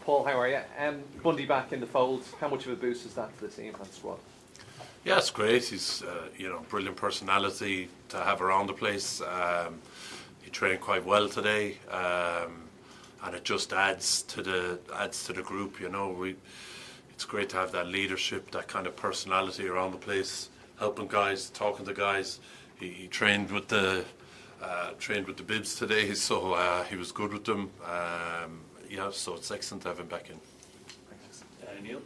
Paul, how are you? Bundy back in the fold. How much of a boost is that to the team and squad? Yeah, it's great. He's brilliant personality to have around the place. He trained quite well today, and it just adds to the group. It's great to have that leadership, that kind of personality around the place, helping guys, talking to guys. He trained with the Bibs today, so he was good with them. So it's excellent to have him back in. Neil?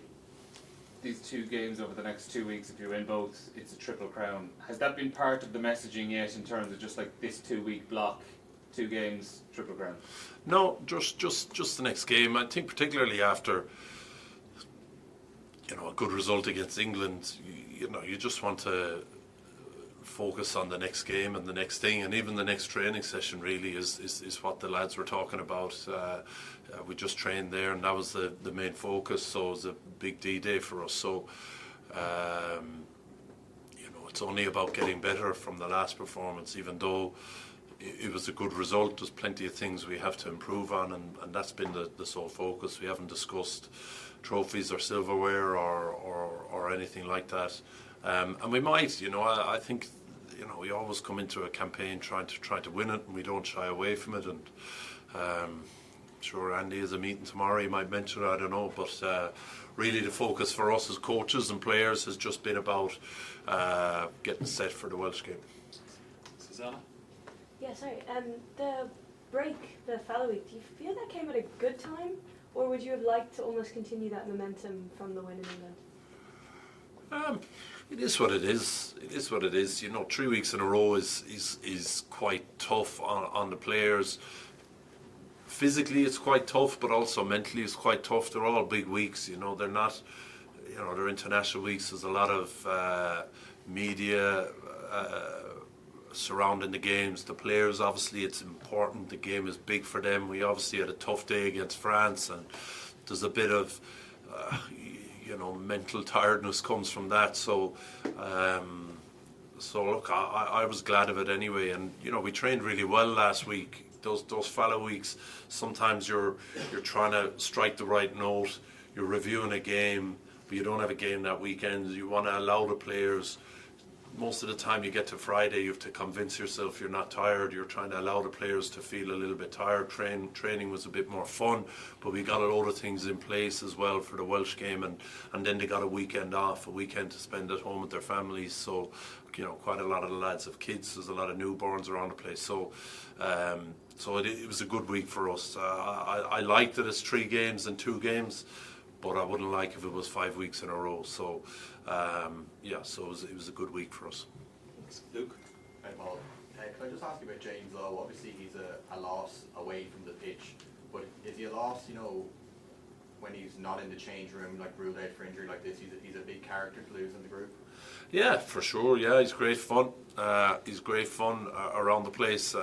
These 2 games over the next 2 weeks, if you win both, it's a triple crown. Has that been part of the messaging yet in terms of just like this 2-week block, 2 games, triple crown? No, just the next game. I think particularly after a good result against England, you just want to focus on the next game and the next thing, and even the next training session really is what the lads were talking about. We just trained there, and that was the main focus, so it was a big D-Day for us. So it's only about getting better from the last performance. Even though it was a good result, there's plenty of things we have to improve on, and that's been the sole focus. We haven't discussed trophies or silverware or anything like that. And we might, I think, we always come into a campaign trying to win it, and we don't shy away from it. And I'm sure Andy has a meeting tomorrow, he might mention it, I don't know. But really the focus for us as coaches and players has just been about getting set for the Welsh game. Susanna? Yeah, sorry. The break, the fallow week, do you feel that came at a good time? Or would you have liked to almost continue that momentum from the win in England? It is what it is. It is what it is. 3 weeks in a row is quite tough on the players. Physically, it's quite tough, but also mentally, it's quite tough. They're all big weeks. They're not. They're international weeks. There's a lot of media surrounding the games. The players, obviously, it's important. The game is big for them. We obviously had a tough day against France, and there's a bit of mental tiredness comes from that. So look, I was glad of it anyway. And we trained really well last week. Those fallow weeks, sometimes you're trying to strike the right note. You're reviewing a game, but you don't have a game that weekend. You want to allow the players. Most of the time you get to Friday, you have to convince yourself you're not tired. You're trying to allow the players to feel a little bit tired. Training was a bit more fun, but we got a load of things in place as well for the Welsh game, and then they got a weekend off, a weekend to spend at home with their families. So, quite a lot of the lads have kids. There's a lot of newborns around the place. So, it was a good week for us. I liked that it's 3 games and 2 games, but I wouldn't like if it was 5 weeks in a row. So, so it was a good week for us. Thanks. Luke? Hi, Paul. Can I just ask you about James Lowe? Obviously, he's a loss away from the pitch, but is he a loss, when he's not in the change room, like ruled out for injury like this? He's a big character to lose in the group. Yeah, for sure. Yeah, he's great fun. He's great fun around the place.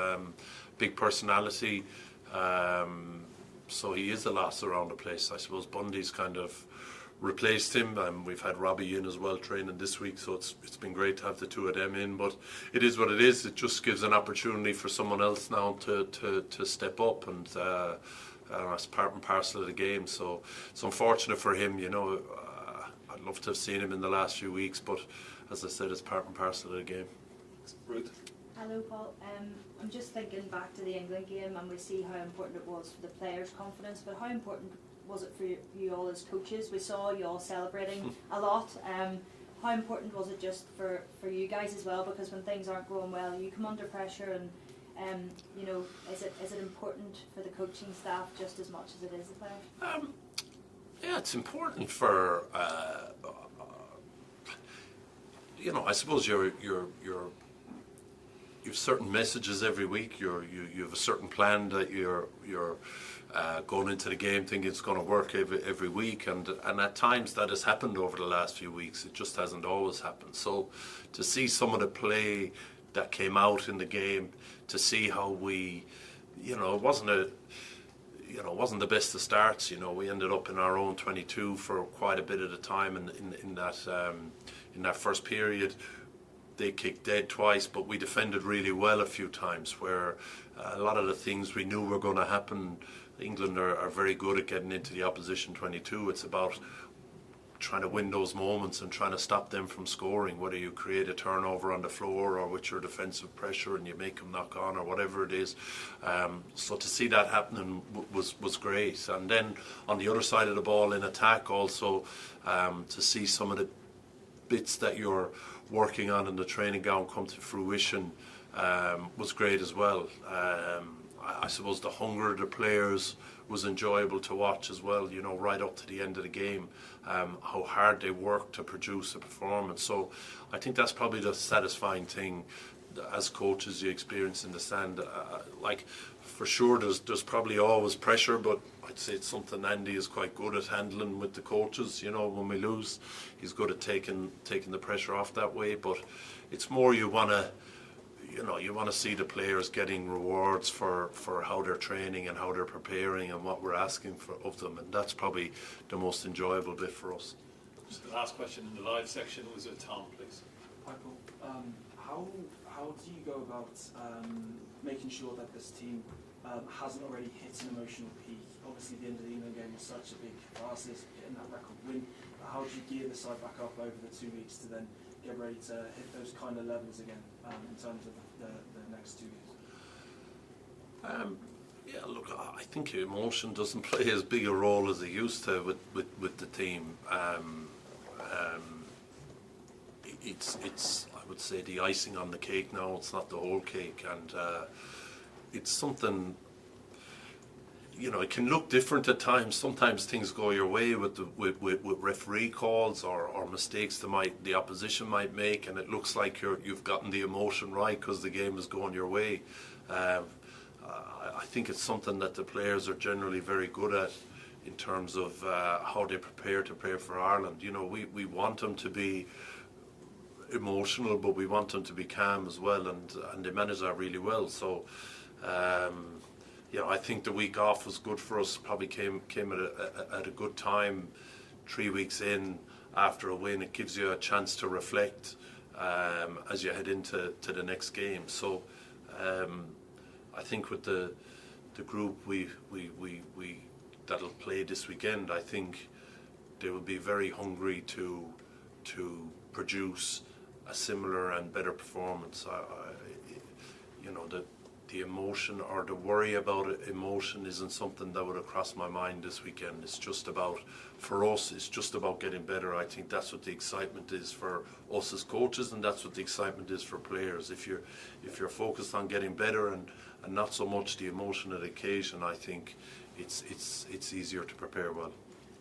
Big personality. So he is a loss around the place. I suppose Bundy's kind of replaced him, and we've had Robbie in as well training this week, so it's been great to have the 2 of them in. But it is what it is. It just gives an opportunity for someone else now to step up, and it's part and parcel of the game. So it's unfortunate for him. I'd love to have seen him in the last few weeks, but as I said, it's part and parcel of the game. Ruth? Hello, Paul. I'm just thinking back to the England game, and we see how important it was for the players' confidence, but how important was it for you all as coaches? We saw you all celebrating a lot. How important was it just for you guys as well? Because when things aren't going well, you come under pressure, and is it important for the coaching staff just as much as it is the players? Yeah, it's important for I suppose you have certain messages every week. You have a certain plan that you're going into the game thinking it's going to work every week, and at times that has happened over the last few weeks. It just hasn't always happened. So to see some of the play that came out in the game, to see how we, it wasn't the best of starts. We ended up in our own 22 for quite a bit of the time in that first period. They kicked dead twice, but we defended really well a few times, where a lot of the things we knew were going to happen, England are very good at getting into the opposition 22. It's about trying to win those moments and trying to stop them from scoring, whether you create a turnover on the floor or with your defensive pressure and you make them knock on or whatever it is. So to see that happening was great. And then on the other side of the ball in attack also, to see some of the bits that you're working on in the training ground come to fruition was great as well. I suppose the hunger of the players was enjoyable to watch as well, you know, right up to the end of the game, how hard they worked to produce a performance. So I think that's probably the satisfying thing as coaches you experience in the stand. Like, for sure there's probably always pressure, but I'd say it's something Andy is quite good at handling with the coaches. You know, when we lose, he's good at taking the pressure off that way, but it's more you want to see the players getting rewards for how they're training and how they're preparing and what we're asking of them, and that's probably the most enjoyable bit for us. Just the last question in the live section was with Tom, please. Hi Paul. How do you go about making sure that this team hasn't already hit an emotional peak? Obviously the end of the England game was such a big process, getting that record win. But how do you gear the side back up over the 2 weeks to then get ready to hit those kind of levels again in terms of the next 2 years? Yeah, look, I think emotion doesn't play as big a role as it used to with the team. It's I would say the icing on the cake now. It's not the whole cake, and it's something. You know, it can look different at times. Sometimes things go your way with referee calls or mistakes the opposition might make, and it looks like you've gotten the emotion right because the game is going your way. I think it's something that the players are generally very good at in terms of how they prepare to play for Ireland. You know, we want them to be emotional, but we want them to be calm as well, and they manage that really well. So. I think the week off was good for us. Probably came at a good time. 3 weeks in after a win, it gives you a chance to reflect as you head into the next game. So I think with the group we that'll play this weekend, I think they will be very hungry to produce a similar and better performance. The emotion or the worry about emotion isn't something that would have crossed my mind this weekend. It's just about, for us, it's just about getting better. I think that's what the excitement is for us as coaches, and that's what the excitement is for players. If you're focused on getting better and not so much the emotion of the occasion, I think it's easier to prepare well.